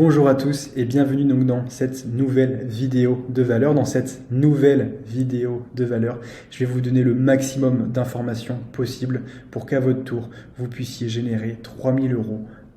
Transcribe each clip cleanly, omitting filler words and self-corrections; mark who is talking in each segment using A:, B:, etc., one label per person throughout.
A: Bonjour à tous et bienvenue donc dans cette nouvelle vidéo de valeur. Dans cette nouvelle vidéo de valeur, je vais vous donner le maximum d'informations possibles pour qu'à votre tour, vous puissiez générer 3000 €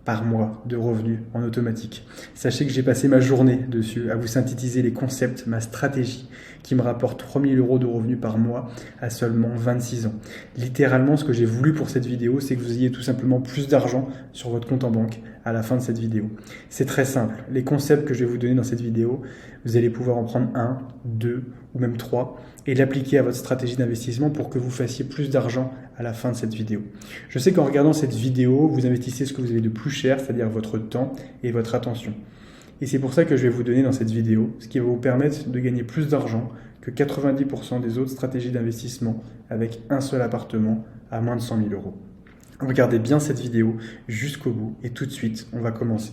A: par mois de revenus en automatique. Sachez que j'ai passé ma journée dessus à vous synthétiser les concepts, ma stratégie qui me rapporte 3000 € de revenus par mois à seulement 26 ans. Littéralement, ce que j'ai voulu pour cette vidéo, c'est que vous ayez tout simplement plus d'argent sur votre compte en banque à la fin de cette vidéo. C'est très simple. Les concepts que je vais vous donner dans cette vidéo, vous allez pouvoir en prendre 1, 2 ou même 3 et l'appliquer à votre stratégie d'investissement pour que vous fassiez plus d'argent à la fin de cette vidéo. Je sais qu'en regardant cette vidéo, vous investissez ce que vous avez de plus cher, c'est-à-dire votre temps et votre attention. Et c'est pour ça que je vais vous donner dans cette vidéo ce qui va vous permettre de gagner plus d'argent que 90% des autres stratégies d'investissement avec un seul appartement à moins de 100 000 €. Regardez bien cette vidéo jusqu'au bout et tout de suite, on va commencer.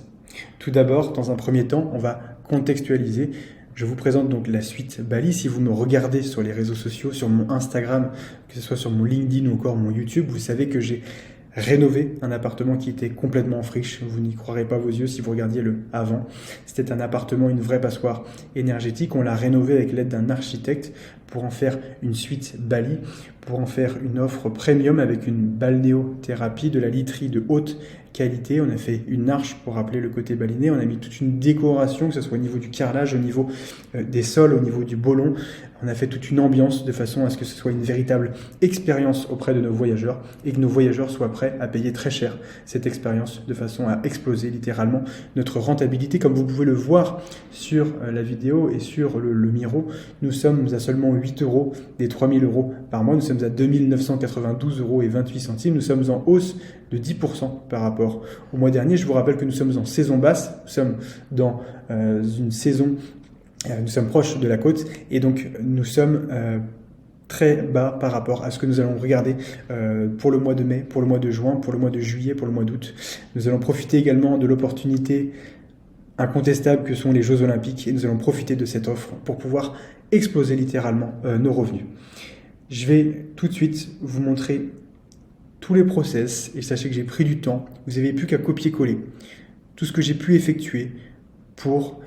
A: Tout d'abord, dans un premier temps, on va contextualiser. Je vous présente donc la suite Bali. Si vous me regardez sur les réseaux sociaux, sur mon Instagram, que ce soit sur mon LinkedIn ou encore mon YouTube, vous savez que j'ai rénover un appartement qui était complètement en friche. Vous n'y croirez pas vos yeux si vous regardiez le avant. C'était un appartement, une vraie passoire énergétique. On l'a rénové avec l'aide d'un architecte pour en faire une suite Bali, pour en faire une offre premium avec une balnéothérapie, de la literie de haute qualité. On a fait une arche pour rappeler le côté balinais. On a mis toute une décoration, que ce soit au niveau du carrelage, au niveau des sols, au niveau du bollon. On a fait toute une ambiance de façon à ce que ce soit une véritable expérience auprès de nos voyageurs et que nos voyageurs soient prêts à payer très cher cette expérience de façon à exploser littéralement notre rentabilité. Comme vous pouvez le voir sur la vidéo et sur le Miro, nous sommes à seulement 8 € des 3000 € par mois. Nous sommes à 2 992 € et 28 centimes. Nous sommes en hausse de 10% par rapport au mois dernier. Je vous rappelle que nous sommes en saison basse. Nous sommes dans une saison... Nous sommes proches de la côte et donc nous sommes très bas par rapport à ce que nous allons regarder pour le mois de mai, pour le mois de juin, pour le mois de juillet, pour le mois d'août. Nous allons profiter également de l'opportunité incontestable que sont les Jeux Olympiques et nous allons profiter de cette offre pour pouvoir exploser littéralement nos revenus. Je vais tout de suite vous montrer tous les process et sachez que j'ai pris du temps. Vous n'avez plus qu'à copier-coller tout ce que j'ai pu effectuer pour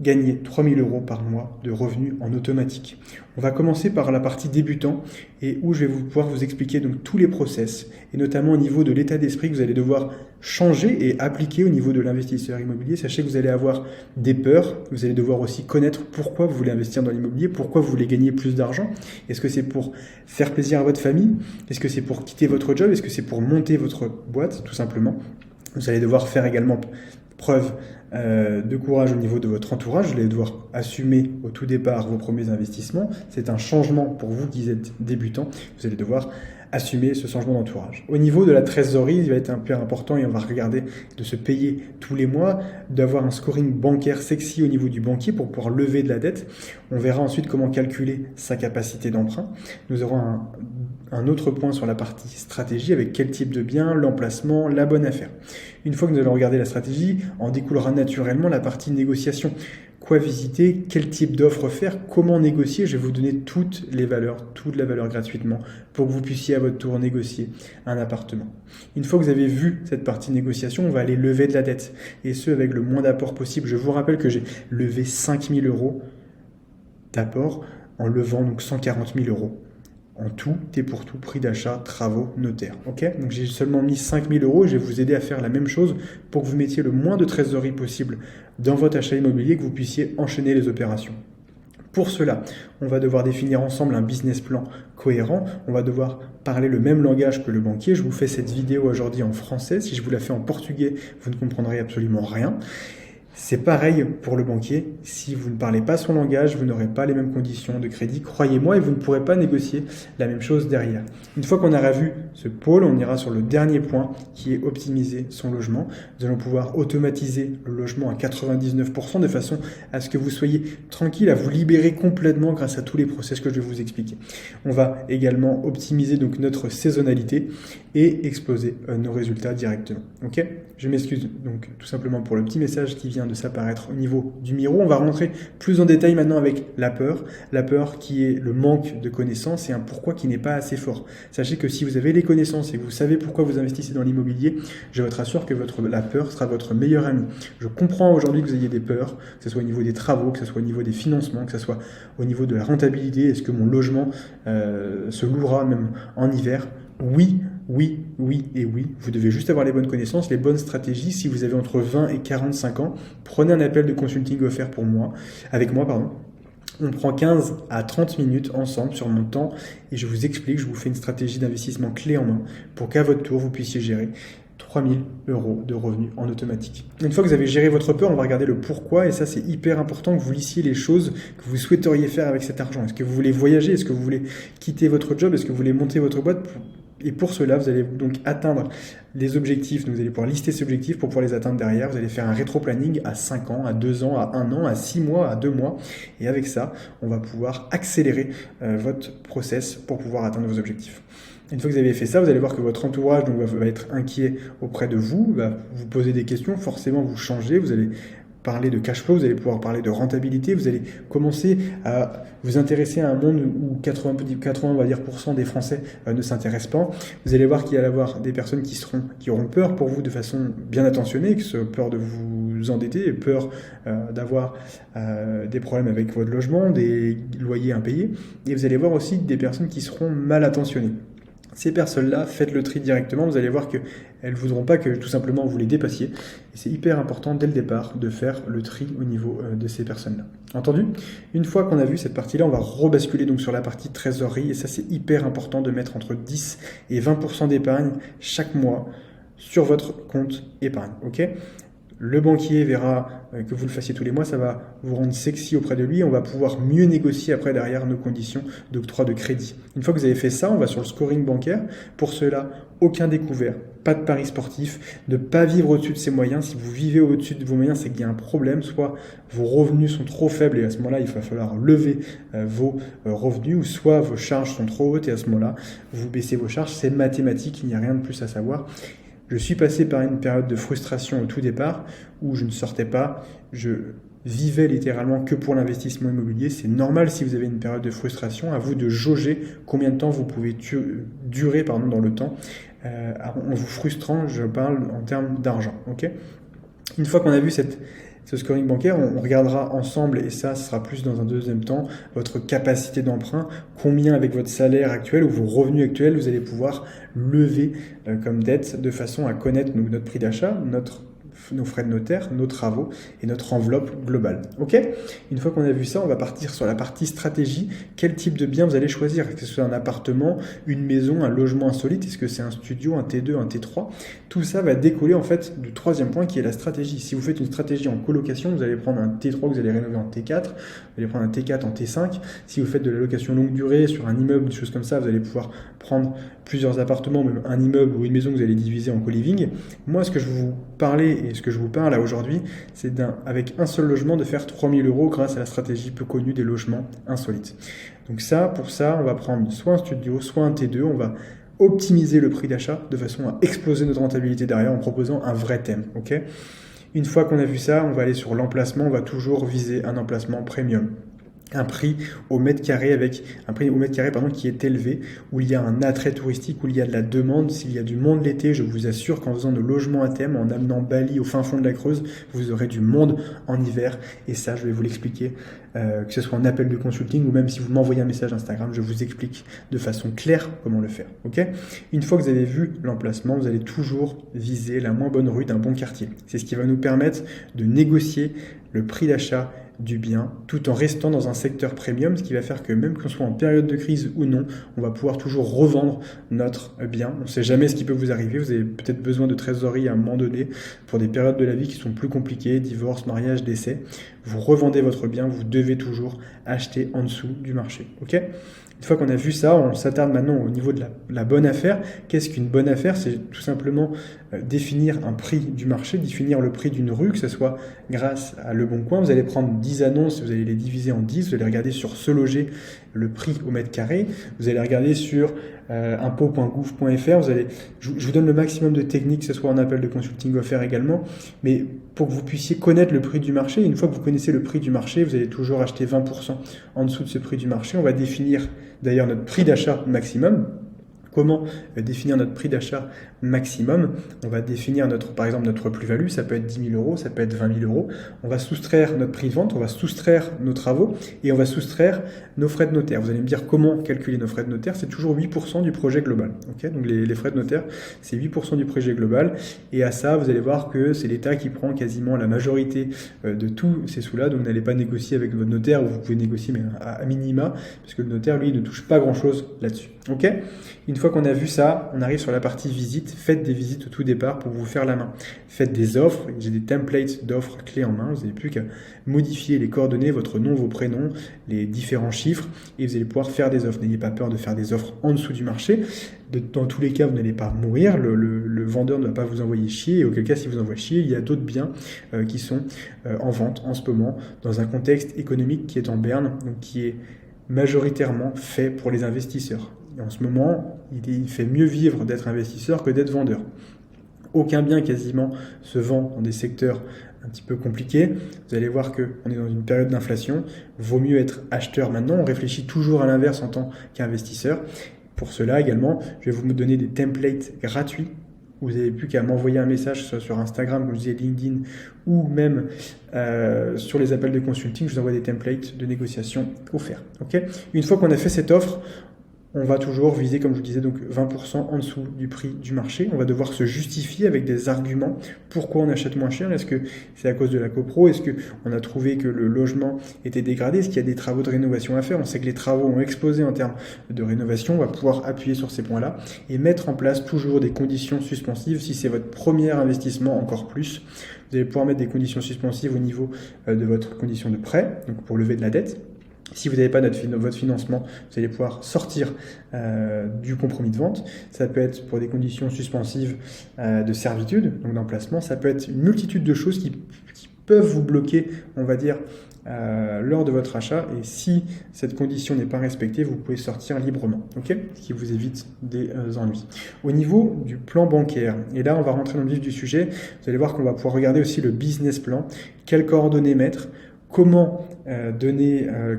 A: gagner 3000 € par mois de revenus en automatique. On va commencer par la partie débutant et où je vais pouvoir vous expliquer donc tous les process et notamment au niveau de l'état d'esprit que vous allez devoir changer et appliquer au niveau de l'investisseur immobilier. Sachez que vous allez avoir des peurs, vous allez devoir aussi connaître pourquoi vous voulez investir dans l'immobilier, pourquoi vous voulez gagner plus d'argent. Est-ce que c'est pour faire plaisir à votre famille? Est-ce que c'est pour quitter votre job? Est-ce que c'est pour monter votre boîte tout simplement? Vous allez devoir faire également preuve de courage au niveau de votre entourage. Vous allez devoir assumer au tout départ vos premiers investissements. C'est un changement pour vous qui êtes débutant. Vous allez devoir assumer ce changement d'entourage. Au niveau de la trésorerie, il va être un peu important et on va regarder de se payer tous les mois, d'avoir un scoring bancaire sexy au niveau du banquier pour pouvoir lever de la dette. On verra ensuite comment calculer sa capacité d'emprunt. Nous aurons un autre point sur la partie stratégie avec quel type de bien, l'emplacement, la bonne affaire. Une fois que nous allons regarder la stratégie, en découlera naturellement la partie négociation. Quoi visiter, quel type d'offre faire, comment négocier. Je vais vous donner toute la valeur gratuitement pour que vous puissiez à votre tour négocier un appartement. Une fois que vous avez vu cette partie négociation, on va aller lever de la dette et ce avec le moins d'apport possible. Je vous rappelle que j'ai levé 5000 € d'apport en levant donc 140 000 €. En tout et pour tout, prix d'achat, travaux, notaire. Ok, donc j'ai seulement mis 5000 € et je vais vous aider à faire la même chose pour que vous mettiez le moins de trésorerie possible dans votre achat immobilier, que vous puissiez enchaîner les opérations. Pour cela, on va devoir définir ensemble un business plan cohérent. On va devoir parler le même langage que le banquier. Je vous fais cette vidéo aujourd'hui en français. Si je vous la fais en portugais, vous ne comprendrez absolument rien. C'est pareil pour le banquier. Si vous ne parlez pas son langage, vous n'aurez pas les mêmes conditions de crédit, croyez-moi, et vous ne pourrez pas négocier la même chose derrière. Une fois qu'on aura vu ce pôle, on ira sur le dernier point qui est optimiser son logement. Nous allons pouvoir automatiser le logement à 99% de façon à ce que vous soyez tranquille, à vous libérer complètement grâce à tous les process que je vais vous expliquer. On va également optimiser donc notre saisonnalité et exploser nos résultats directement. Ok ? Je m'excuse donc tout simplement pour le petit message qui vient vient de s'apparaître au niveau du Miro. On va rentrer plus en détail maintenant avec la peur qui est le manque de connaissances et un pourquoi qui n'est pas assez fort. Sachez que si vous avez les connaissances et que vous savez pourquoi vous investissez dans l'immobilier, je vous rassure que la peur sera votre meilleur ami. Je comprends aujourd'hui que vous ayez des peurs, que ce soit au niveau des travaux, que ce soit au niveau des financements, que ce soit au niveau de la rentabilité. Est-ce que mon logement se louera même en hiver? Oui, et oui. Vous devez juste avoir les bonnes connaissances, les bonnes stratégies. Si vous avez entre 20 et 45 ans, prenez un appel de consulting offert avec moi. On prend 15 à 30 minutes ensemble sur mon temps et je vous explique, je vous fais une stratégie d'investissement clé en main pour qu'à votre tour, vous puissiez gérer 3 000 € de revenus en automatique. Une fois que vous avez géré votre peur, on va regarder le pourquoi et ça c'est hyper important que vous listiez les choses que vous souhaiteriez faire avec cet argent. Est-ce que vous voulez voyager? Est-ce que vous voulez quitter votre job? Est-ce que vous voulez monter votre boîte? Et pour cela, vous allez donc atteindre les objectifs. Donc vous allez pouvoir lister ces objectifs pour pouvoir les atteindre derrière. Vous allez faire un rétro-planning à 5 ans, à 2 ans, à 1 an, à 6 mois, à 2 mois. Et avec ça, on va pouvoir accélérer votre process pour pouvoir atteindre vos objectifs. Une fois que vous avez fait ça, vous allez voir que votre entourage va être inquiet auprès de vous, va vous poser des questions, forcément vous changez, vous allez parler de cash flow, vous allez pouvoir parler de rentabilité, vous allez commencer à vous intéresser à un monde où 80 on va dire, % des Français ne s'intéressent pas. Vous allez voir qu'il va y avoir des personnes qui auront peur pour vous de façon bien attentionnée, peur de vous endetter, peur d'avoir des problèmes avec votre logement, des loyers impayés. Et vous allez voir aussi des personnes qui seront mal intentionnées. Ces personnes-là, faites le tri directement, vous allez voir qu'elles ne voudront pas que tout simplement vous les dépassiez. Et c'est hyper important dès le départ de faire le tri au niveau de ces personnes-là. Entendu? Une fois qu'on a vu cette partie-là, on va rebasculer donc sur la partie trésorerie. Et ça, c'est hyper important de mettre entre 10 et 20% d'épargne chaque mois sur votre compte épargne. Ok? Le banquier verra que vous le fassiez tous les mois, ça va vous rendre sexy auprès de lui. On va pouvoir mieux négocier après derrière nos conditions d'octroi de crédit. Une fois que vous avez fait ça, on va sur le scoring bancaire. Pour cela, aucun découvert, pas de paris sportif, ne pas vivre au-dessus de ses moyens. Si vous vivez au-dessus de vos moyens, c'est qu'il y a un problème. Soit vos revenus sont trop faibles et à ce moment-là, il va falloir lever vos revenus, ou soit vos charges sont trop hautes et à ce moment-là, vous baissez vos charges. C'est mathématique, il n'y a rien de plus à savoir. Je suis passé par une période de frustration au tout départ où je ne sortais pas, je vivais littéralement que pour l'investissement immobilier. C'est normal si vous avez une période de frustration, à vous de jauger combien de temps vous pouvez durer dans le temps en vous frustrant, je parle en termes d'argent. Okay, une fois qu'on a vu ce scoring bancaire, on regardera ensemble, et ça, ce sera plus dans un deuxième temps, votre capacité d'emprunt, combien avec votre salaire actuel ou vos revenus actuels, vous allez pouvoir lever comme dette de façon à connaître notre prix d'achat, nos frais de notaire, nos travaux et notre enveloppe globale. Ok ? Une fois qu'on a vu ça, on va partir sur la partie stratégie. Quel type de bien vous allez choisir? Est-ce que c'est un appartement, une maison, un logement insolite? Est-ce que c'est un studio, un T2, un T3? Tout ça va découler en fait du troisième point qui est la stratégie. Si vous faites une stratégie en colocation, vous allez prendre un T3 que vous allez rénover en T4, vous allez prendre un T4 en T5. Si vous faites de la location longue durée sur un immeuble, des choses comme ça, vous allez pouvoir prendre plusieurs appartements, même un immeuble ou une maison que vous allez diviser en co-living. Moi, ce que je vous parlais et ce que je vous parle là aujourd'hui, c'est avec un seul logement de faire 3 000 € grâce à la stratégie peu connue des logements insolites. Donc pour ça, on va prendre soit un studio, soit un T2, on va optimiser le prix d'achat de façon à exploser notre rentabilité derrière en proposant un vrai thème. Okay, une fois qu'on a vu ça, on va aller sur l'emplacement, on va toujours viser un emplacement premium. Un prix au mètre carré qui est élevé, où il y a un attrait touristique, où il y a de la demande. S'il y a du monde l'été, je vous assure qu'en faisant de logements à thème, en amenant Bali au fin fond de la Creuse, vous aurez du monde en hiver. Et ça, je vais vous l'expliquer, que ce soit en appel de consulting ou même si vous m'envoyez un message Instagram, je vous explique de façon claire comment le faire. Okay, une fois que vous avez vu l'emplacement, vous allez toujours viser la moins bonne rue d'un bon quartier. C'est ce qui va nous permettre de négocier le prix d'achat du bien tout en restant dans un secteur premium, ce qui va faire que même qu'on soit en période de crise ou non, on va pouvoir toujours revendre notre bien. On ne sait jamais ce qui peut vous arriver, vous avez peut-être besoin de trésorerie à un moment donné pour des périodes de la vie qui sont plus compliquées, divorce, mariage, décès. Vous revendez votre bien, vous devez toujours acheter en dessous du marché. Ok ? Une fois qu'on a vu ça, on s'attarde maintenant au niveau de la bonne affaire. Qu'est-ce qu'une bonne affaire? C'est tout simplement définir un prix du marché, définir le prix d'une rue, que ce soit grâce à Le Bon Coin. Vous allez prendre 10 annonces, vous allez les diviser en 10, vous allez regarder sur Se Loger le prix au mètre carré, vous allez regarder sur impôts.gouv.fr. Je vous donne le maximum de techniques, que ce soit en appel de consulting offert également, mais pour que vous puissiez connaître le prix du marché. Une fois que vous connaissez le prix du marché, vous allez toujours acheter 20% en dessous de ce prix du marché. On va définir d'ailleurs notre prix d'achat maximum. Comment définir notre prix d'achat maximum? On va définir par exemple notre plus-value, ça peut être 10 000 euros, ça peut être 20 000 euros. On va soustraire notre prix de vente, on va soustraire nos travaux et on va soustraire nos frais de notaire. Vous allez me dire comment calculer nos frais de notaire? C'est toujours 8% du projet global. Okay, donc les frais de notaire, c'est 8% du projet global. Et à ça, vous allez voir que c'est l'État qui prend quasiment la majorité de tous ces sous-là. Donc n'allez pas négocier avec votre notaire, ou vous pouvez négocier mais à minima, parce que le notaire, lui, ne touche pas grand-chose là-dessus. Ok? Une fois qu'on a vu ça, on arrive sur la partie visite. Faites des visites au tout départ pour vous faire la main. Faites des offres. J'ai des templates d'offres clés en main. Vous n'avez plus qu'à modifier les coordonnées, votre nom, vos prénoms, les différents chiffres, et vous allez pouvoir faire des offres. N'ayez pas peur de faire des offres en dessous du marché. Dans tous les cas, vous n'allez pas mourir. Le vendeur ne va pas vous envoyer chier. Et auquel cas, si vous envoie chier, il y a d'autres biens qui sont en vente en ce moment dans un contexte économique qui est en berne, donc qui est majoritairement fait pour les investisseurs. Et en ce moment, il fait mieux vivre d'être investisseur que d'être vendeur. Aucun bien quasiment se vend dans des secteurs un petit peu compliqués. Vous allez voir qu'on est dans une période d'inflation. Vaut mieux être acheteur maintenant. On réfléchit toujours à l'inverse en tant qu'investisseur. Pour cela également, je vais vous donner des templates gratuits. Vous n'avez plus qu'à m'envoyer un message, soit sur Instagram, comme je disais, LinkedIn, ou même sur les appels de consulting. Je vous envoie des templates de négociation offerts. Okay, une fois qu'on a fait cette offre, on va toujours viser, comme je vous disais, donc 20% en dessous du prix du marché. On va devoir se justifier avec des arguments. Pourquoi on achète moins cher? Est-ce que c'est à cause de la copro? Est-ce qu'on a trouvé que le logement était dégradé? Est-ce qu'il y a des travaux de rénovation à faire? On sait que les travaux ont explosé en termes de rénovation. On va pouvoir appuyer sur ces points-là et mettre en place toujours des conditions suspensives. Si c'est votre premier investissement, encore plus. Vous allez pouvoir mettre des conditions suspensives au niveau de votre condition de prêt, donc pour lever de la dette. Si vous n'avez pas votre financement, vous allez pouvoir sortir du compromis de vente. Ça peut être pour des conditions suspensives de servitude, donc d'emplacement. Ça peut être une multitude de choses qui peuvent vous bloquer, on va dire, lors de votre achat. Et si cette condition n'est pas respectée, vous pouvez sortir librement, ok, ce qui vous évite des ennuis. Au niveau du plan bancaire, et là on va rentrer dans le vif du sujet, vous allez voir qu'on va pouvoir regarder aussi le business plan, quelles coordonnées mettre, comment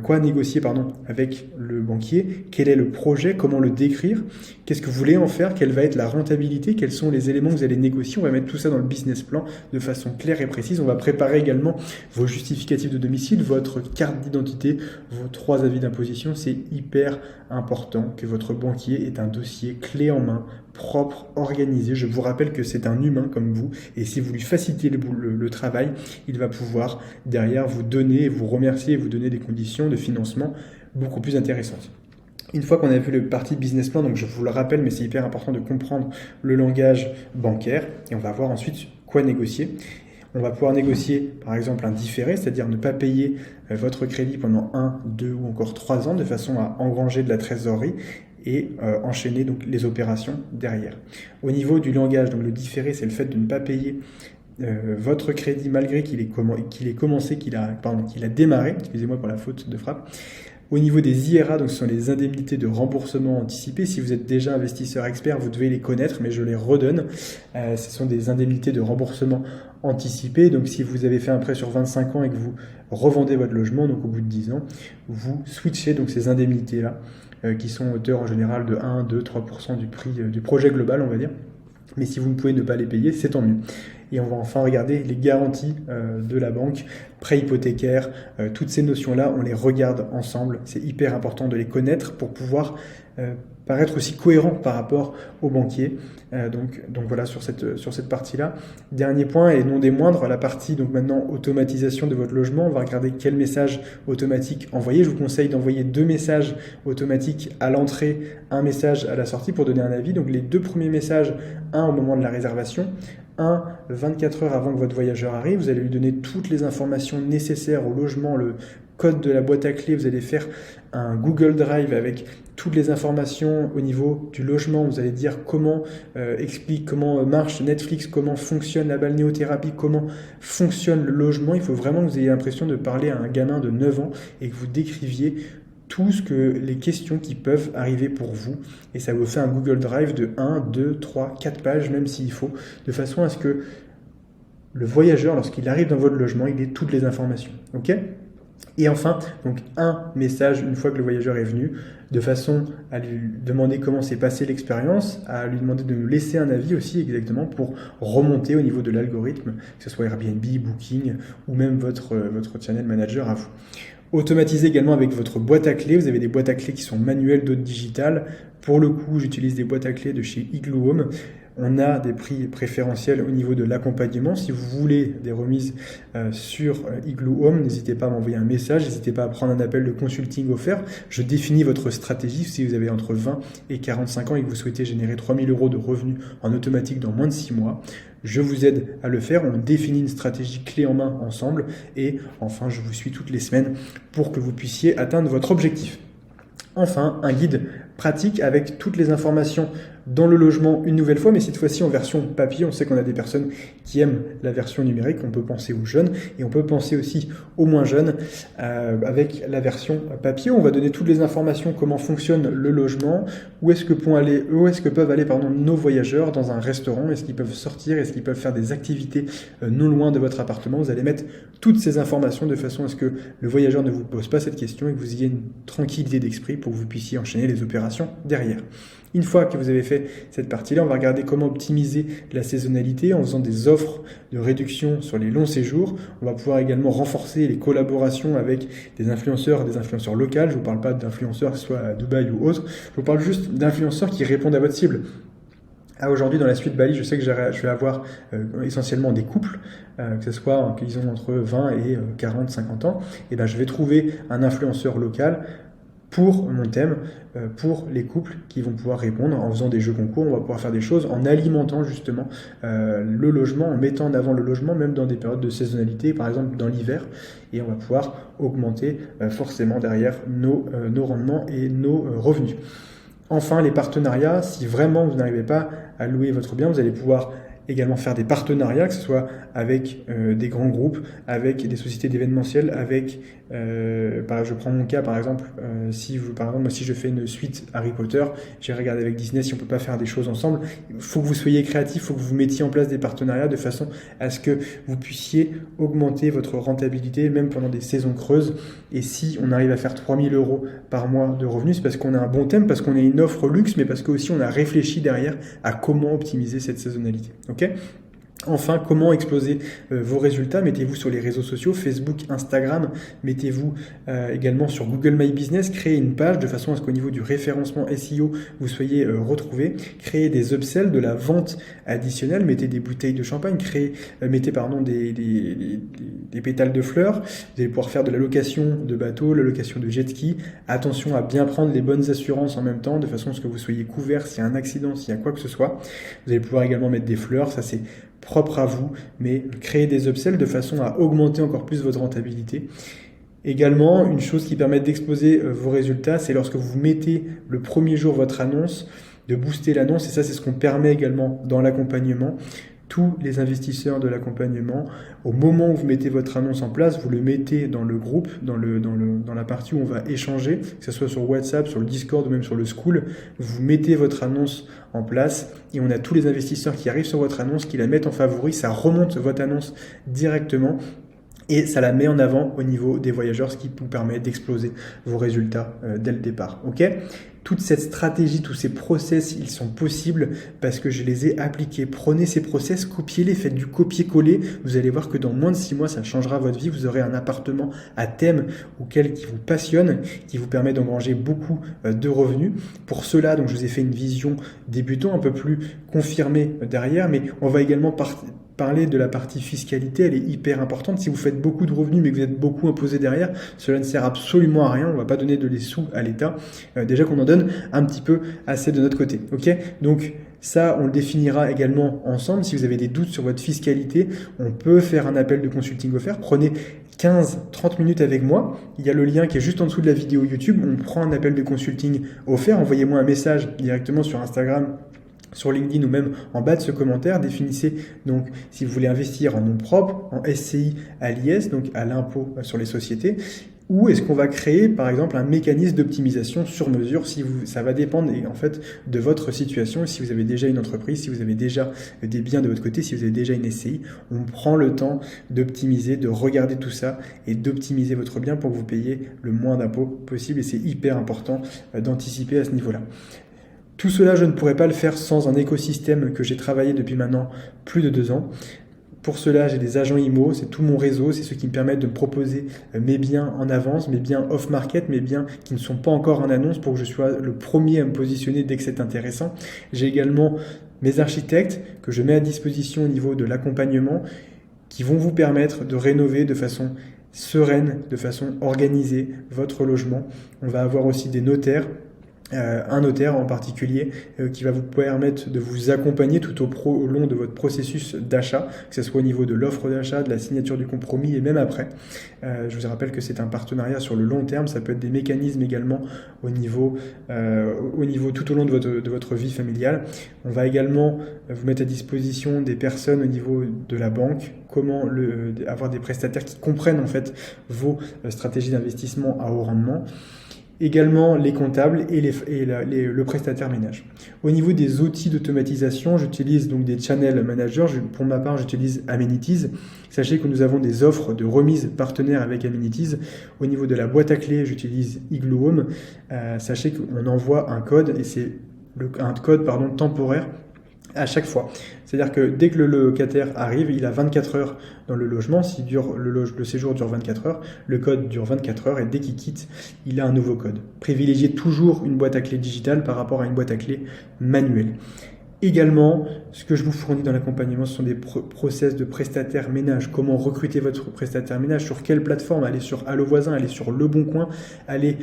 A: quoi négocier avec le banquier, quel est le projet, comment le décrire, qu'est-ce que vous voulez en faire, quelle va être la rentabilité, quels sont les éléments que vous allez négocier. On va mettre tout ça dans le business plan de façon claire et précise. On va préparer également vos justificatifs de domicile, votre carte d'identité, vos 3 avis d'imposition. C'est hyper important que votre banquier ait un dossier clé en main, propre, organisé. Je vous rappelle que c'est un humain comme vous, et si vous lui facilitez le travail, il va pouvoir derrière vous donner, vous remercier et vous donner des conditions de financement beaucoup plus intéressantes. Une fois qu'on a vu le parti business plan, donc je vous le rappelle, mais c'est hyper important de comprendre le langage bancaire, et on va voir ensuite quoi négocier. On va pouvoir négocier par exemple un différé, c'est-à-dire ne pas payer votre crédit pendant 1, 2 ou encore 3 ans de façon à engranger de la trésorerie et enchaîner donc les opérations derrière. Au niveau du langage, donc le différé, c'est le fait de ne pas payer votre crédit malgré qu'il a démarré, excusez-moi pour la faute de frappe. Au niveau des IRA, donc ce sont les indemnités de remboursement anticipé. Si vous êtes déjà investisseur expert, vous devez les connaître, mais je les redonne. Ce sont des indemnités de remboursement anticipé. Donc si vous avez fait un prêt sur 25 ans et que vous revendez votre logement, donc au bout de 10 ans, vous switchez donc ces indemnités-là, qui sont hauteur en général de 1, 2, 3% du prix du projet global, on va dire. Mais si vous ne pouvez ne pas les payer, c'est tant mieux. Et on va enfin regarder les garanties de la banque, prêt hypothécaire, toutes ces notions-là, on les regarde ensemble. C'est hyper important de les connaître pour pouvoir paraître aussi cohérent par rapport au banquier. Donc voilà sur cette partie-là. Dernier point, et non des moindres, la partie donc maintenant automatisation de votre logement. On va regarder quel message automatique envoyer. Je vous conseille d'envoyer 2 messages automatiques à l'entrée, un message à la sortie pour donner un avis. Donc les 2 premiers messages, un au moment de la réservation, 24 heures avant que votre voyageur arrive. Vous allez lui donner toutes les informations nécessaires au logement, le code de la boîte à clés. Vous allez faire un Google Drive avec toutes les informations au niveau du logement. Vous allez dire comment marche Netflix, comment fonctionne la balnéothérapie, comment fonctionne le logement. Il faut vraiment que vous ayez l'impression de parler à un gamin de 9 ans et que vous décriviez tout ce que les questions qui peuvent arriver pour vous, et ça vous fait un Google Drive de 1, 2, 3, 4 pages, même s'il faut, de façon à ce que le voyageur, lorsqu'il arrive dans votre logement, il ait toutes les informations. Ok ? Et enfin, donc un message une fois que le voyageur est venu, de façon à lui demander comment s'est passée l'expérience, à lui demander de nous laisser un avis aussi exactement pour remonter au niveau de l'algorithme, que ce soit Airbnb, Booking ou même votre channel manager à vous. Automatisez également avec votre boîte à clés. Vous avez des boîtes à clés qui sont manuelles, d'autres digitales. Pour le coup, j'utilise des boîtes à clés de chez Igloo Home. On a des prix préférentiels au niveau de l'accompagnement. Si vous voulez des remises sur Igloo Home, n'hésitez pas à m'envoyer un message, n'hésitez pas à prendre un appel de consulting offert. Je définis votre stratégie. Si vous avez entre 20 et 45 ans et que vous souhaitez générer 3 000 € de revenus en automatique dans moins de 6 mois, je vous aide à le faire. On définit une stratégie clé en main ensemble et enfin, je vous suis toutes les semaines pour que vous puissiez atteindre votre objectif. Enfin, un guide pratique avec toutes les informations dans le logement une nouvelle fois, mais cette fois-ci en version papier. On sait qu'on a des personnes qui aiment la version numérique, on peut penser aux jeunes et on peut penser aussi aux moins jeunes avec la version papier. On va donner toutes les informations, comment fonctionne le logement, où est-ce que peuvent aller nos voyageurs dans un restaurant, est-ce qu'ils peuvent sortir, est-ce qu'ils peuvent faire des activités non loin de votre appartement. Vous allez mettre toutes ces informations de façon à ce que le voyageur ne vous pose pas cette question et que vous ayez une tranquillité d'esprit pour que vous puissiez enchaîner les opérations derrière. Une fois que vous avez fait cette partie-là, on va regarder comment optimiser la saisonnalité en faisant des offres de réduction sur les longs séjours. On va pouvoir également renforcer les collaborations avec des influenceurs locaux. Je ne vous parle pas d'influenceurs que ce soit à Dubaï ou autre. Je vous parle juste d'influenceurs qui répondent à votre cible. Aujourd'hui, dans la suite Bali, je sais que je vais avoir essentiellement des couples, que ce soit qu'ils ont entre 20 et 40, 50 ans. Et ben, je vais trouver un influenceur local pour mon thème, pour les couples qui vont pouvoir répondre en faisant des jeux concours. On va pouvoir faire des choses en alimentant justement le logement, en mettant en avant le logement, même dans des périodes de saisonnalité, par exemple dans l'hiver, et on va pouvoir augmenter forcément derrière nos rendements et nos revenus. Enfin, les partenariats, si vraiment vous n'arrivez pas à louer votre bien, vous allez pouvoir également faire des partenariats, que ce soit avec des grands groupes, avec des sociétés d'événementiel, avec, je prends mon cas par exemple, si je fais une suite Harry Potter, j'ai regardé avec Disney si on peut pas faire des choses ensemble. Il faut que vous soyez créatifs, il faut que vous mettiez en place des partenariats de façon à ce que vous puissiez augmenter votre rentabilité même pendant des saisons creuses. Et si on arrive à faire 3 000 € par mois de revenus, c'est parce qu'on a un bon thème, parce qu'on a une offre luxe, mais parce qu'aussi on a réfléchi derrière à comment optimiser cette saisonnalité. Okay ? Enfin, comment exploser vos résultats? Mettez-vous sur les réseaux sociaux, Facebook, Instagram, mettez-vous également sur Google My Business, créez une page de façon à ce qu'au niveau du référencement SEO, vous soyez retrouvé, créez des upsells, de la vente additionnelle, mettez des bouteilles de champagne, mettez des pétales de fleurs, vous allez pouvoir faire de la location de bateaux, la location de jet ski, attention à bien prendre les bonnes assurances en même temps, de façon à ce que vous soyez couvert s'il y a un accident, s'il y a quoi que ce soit. Vous allez pouvoir également mettre des fleurs, ça c'est propre à vous, mais créer des upsells de façon à augmenter encore plus votre rentabilité. Également, une chose qui permet d'exposer vos résultats, c'est lorsque vous mettez le premier jour votre annonce, de booster l'annonce, et ça c'est ce qu'on permet également dans l'accompagnement. Tous les investisseurs de l'accompagnement, au moment où vous mettez votre annonce en place, vous le mettez dans le groupe, dans la partie où on va échanger, que ce soit sur WhatsApp, sur le Discord ou même sur le School. Vous mettez votre annonce en place et on a tous les investisseurs qui arrivent sur votre annonce, qui la mettent en favori, ça remonte votre annonce directement et ça la met en avant au niveau des voyageurs, ce qui vous permet d'exploser vos résultats dès le départ. Ok ? Toute cette stratégie, tous ces process, ils sont possibles parce que je les ai appliqués. Prenez ces process, copiez-les, faites du copier-coller. Vous allez voir que dans moins de 6 mois, ça changera votre vie. Vous aurez un appartement à thème qui vous passionne, qui vous permet d'engranger beaucoup de revenus. Pour cela, donc, je vous ai fait une vision débutant un peu plus confirmée derrière, mais on va également parler de la partie fiscalité, elle est hyper importante. Si vous faites beaucoup de revenus mais que vous êtes beaucoup imposé derrière, cela ne sert absolument à rien. On ne va pas donner de les sous à l'État. Déjà qu'on en donne un petit peu assez de notre côté. Ok ? Donc ça, on le définira également ensemble. Si vous avez des doutes sur votre fiscalité, on peut faire un appel de consulting offert. Prenez 15-30 minutes avec moi. Il y a le lien qui est juste en dessous de la vidéo YouTube. On prend un appel de consulting offert. Envoyez-moi un message directement sur Instagram, sur LinkedIn ou même en bas de ce commentaire, définissez donc si vous voulez investir en nom propre, en SCI à l'IS, donc à l'impôt sur les sociétés, ou est-ce qu'on va créer par exemple un mécanisme d'optimisation sur mesure ça va dépendre en fait de votre situation, si vous avez déjà une entreprise, si vous avez déjà des biens de votre côté, si vous avez déjà une SCI, on prend le temps d'optimiser, de regarder tout ça et d'optimiser votre bien pour que vous payiez le moins d'impôts possible et c'est hyper important d'anticiper à ce niveau-là. Tout cela, je ne pourrais pas le faire sans un écosystème que j'ai travaillé depuis maintenant plus de 2 ans. Pour cela, j'ai des agents IMO, c'est tout mon réseau, c'est ceux qui me permettent de me proposer mes biens en avance, mes biens off-market, mes biens qui ne sont pas encore en annonce pour que je sois le premier à me positionner dès que c'est intéressant. J'ai également mes architectes que je mets à disposition au niveau de l'accompagnement qui vont vous permettre de rénover de façon sereine, de façon organisée votre logement. On va avoir aussi des notaires. Un notaire en particulier qui va vous permettre de vous accompagner tout au long de votre processus d'achat, que ce soit au niveau de l'offre d'achat, de la signature du compromis et même après. Je vous rappelle que c'est un partenariat sur le long terme, ça peut être des mécanismes également au niveau tout au long de votre vie familiale. On va également vous mettre à disposition des personnes au niveau de la banque, comment avoir des prestataires qui comprennent en fait vos stratégies d'investissement à haut rendement. Également les comptables et le prestataire ménage. Au niveau des outils d'automatisation, j'utilise donc des channel managers. Pour ma part, j'utilise Amenities. Sachez que nous avons des offres de remise partenaires avec Amenities. Au niveau de la boîte à clés, j'utilise Igloo Home. Sachez qu'on envoie un code et c'est un code temporaire à chaque fois. C'est-à-dire que dès que le locataire arrive, il a 24 heures dans le logement. Si le séjour dure 24 heures, le code dure 24 heures et dès qu'il quitte, il a un nouveau code. Privilégiez toujours une boîte à clé digitale par rapport à une boîte à clé manuelle. Également, ce que je vous fournis dans l'accompagnement, ce sont des process de prestataire ménage. Comment recruter votre prestataire ménage, sur quelle plateforme, aller sur Allo Voisin, aller sur Le Bon Coin, aller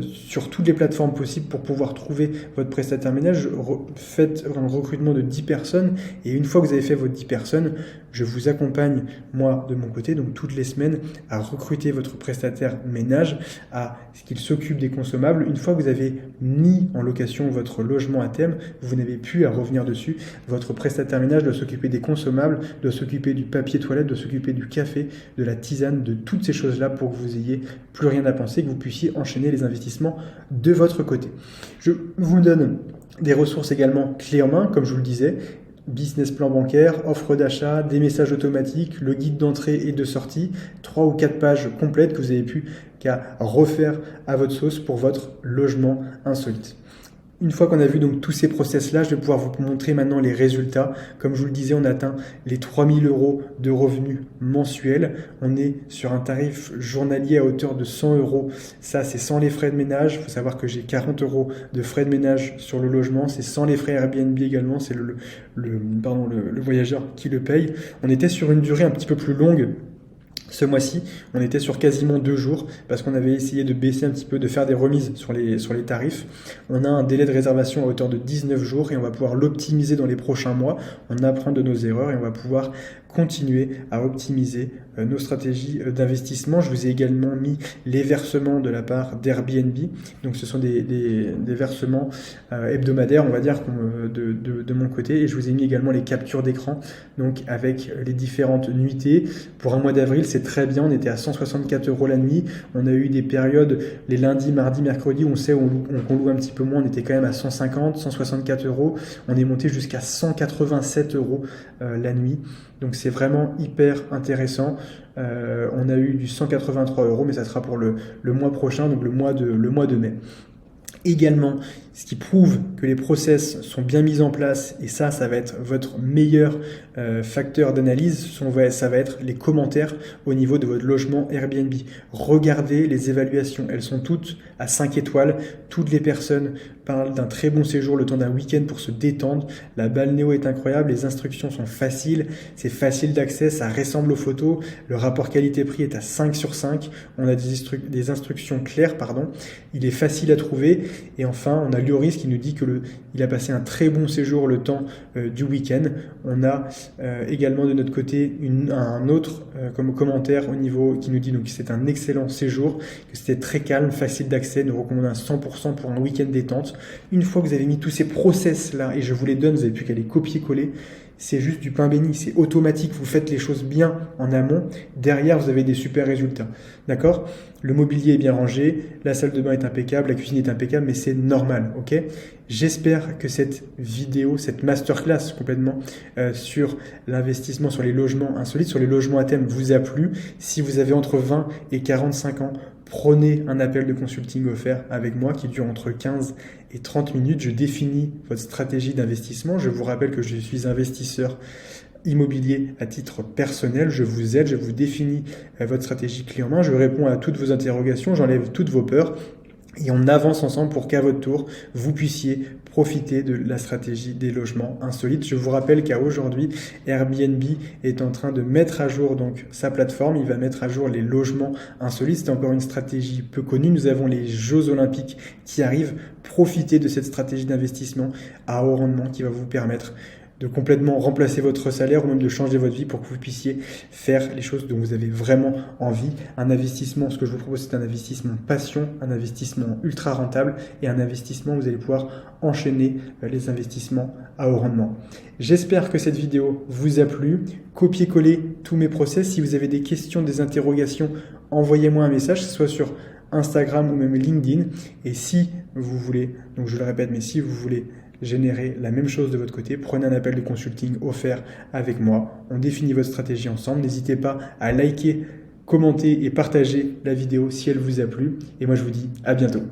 A: sur toutes les plateformes possibles pour pouvoir trouver votre prestataire ménage. Faites un recrutement de 10 personnes et une fois que vous avez fait vos 10 personnes, je vous accompagne, moi, de mon côté, donc toutes les semaines, à recruter votre prestataire ménage, à ce qu'il s'occupe des consommables. Une fois que vous avez mis en location votre logement à thème, vous n'avez plus à revenir dessus. Votre prestataire ménage doit s'occuper des consommables, doit s'occuper du papier toilette, doit s'occuper du café, de la tisane, de toutes ces choses-là pour que vous ayez plus rien à penser, que vous puissiez enchaîner les investissements de votre côté. Je vous donne des ressources également clés en main, comme je vous le disais. Business plan bancaire, offre d'achat, des messages automatiques, le guide d'entrée et de sortie, 3 ou 4 pages complètes que vous n'avez plus qu'à refaire à votre sauce pour votre logement insolite. Une fois qu'on a vu donc tous ces process-là, je vais pouvoir vous montrer maintenant les résultats. Comme je vous le disais, on atteint les 3 000 € de revenus mensuels. On est sur un tarif journalier à hauteur de 100 €. Ça, c'est sans les frais de ménage. Il faut savoir que j'ai 40 € de frais de ménage sur le logement. C'est sans les frais Airbnb également. C'est le voyageur qui le paye. On était sur une durée un petit peu plus longue. Ce mois-ci, on était sur quasiment 2 jours parce qu'on avait essayé de baisser un petit peu, de faire des remises sur les tarifs. On a un délai de réservation à hauteur de 19 jours et on va pouvoir l'optimiser dans les prochains mois. On apprend de nos erreurs et on va pouvoir continuer à optimiser nos stratégies d'investissement. Je vous ai également mis les versements de la part d'Airbnb. Donc ce sont des versements hebdomadaires, on va dire, de mon côté. Et je vous ai mis également les captures d'écran, donc avec les différentes nuitées. Pour un mois d'avril, c'est très bien. On était à 164 € la nuit. On a eu des périodes, les lundis, mardis, mercredis, on sait qu'on loue un petit peu moins. On était quand même à 150, 164 €. On est monté jusqu'à 187 € la nuit. Donc c'est vraiment hyper intéressant. On a eu du 183 €, mais ça sera pour le mois prochain, donc le mois de mai. Également, ce qui prouve que les process sont bien mis en place, et ça va être votre meilleur facteur d'analyse, ça va être les commentaires au niveau de votre logement Airbnb. Regardez les évaluations, elles sont toutes à 5 étoiles. Toutes les personnes parlent d'un très bon séjour le temps d'un week-end pour se détendre. La balnéo est incroyable, les instructions sont faciles, c'est facile d'accès, ça ressemble aux photos. Le rapport qualité-prix est à 5 sur 5. On a des instructions claires, il est facile à trouver. Et enfin, on a Lloris qui nous dit que qu'il a passé un très bon séjour le temps du week-end. On a également de notre côté un autre comme commentaire au niveau qui nous dit donc que c'est un excellent séjour, que c'était très calme, facile d'accès, nous recommandons à 100% pour un week-end détente. Une fois que vous avez mis tous ces process là et je vous les donne, vous n'avez plus qu'à les copier-coller. C'est juste du pain béni, c'est automatique, vous faites les choses bien en amont, derrière vous avez des super résultats, d'accord? Le mobilier est bien rangé, la salle de bain est impeccable, la cuisine est impeccable, mais c'est normal, ok? J'espère que cette vidéo, cette masterclass complètement sur l'investissement sur les logements insolites, sur les logements à thème vous a plu. Si vous avez entre 20 et 45 ans, prenez un appel de consulting offert avec moi qui dure entre 15 et 30 minutes. Je définis votre stratégie d'investissement. Je vous rappelle que je suis investisseur immobilier à titre personnel. Je vous aide, je vous définis votre stratégie clé en main. Je réponds à toutes vos interrogations, j'enlève toutes vos peurs. Et on avance ensemble pour qu'à votre tour, vous puissiez profiter de la stratégie des logements insolites. Je vous rappelle qu'à aujourd'hui, Airbnb est en train de mettre à jour donc sa plateforme. Il va mettre à jour les logements insolites. C'est encore une stratégie peu connue. Nous avons les Jeux Olympiques qui arrivent. Profitez de cette stratégie d'investissement à haut rendement qui va vous permettre de complètement remplacer votre salaire ou même de changer votre vie pour que vous puissiez faire les choses dont vous avez vraiment envie. Un investissement, ce que je vous propose, c'est un investissement passion, un investissement ultra rentable et un investissement où vous allez pouvoir enchaîner les investissements à haut rendement. J'espère que cette vidéo vous a plu. Copiez-coller tous mes process. Si vous avez des questions, des interrogations, envoyez-moi un message, que ce soit sur Instagram ou même LinkedIn. Et si vous voulez, donc je le répète, mais si vous voulez générer la même chose de votre côté, prenez un appel de consulting offert avec moi. On définit votre stratégie ensemble. N'hésitez pas à liker, commenter et partager la vidéo si elle vous a plu. Et moi, je vous dis à bientôt.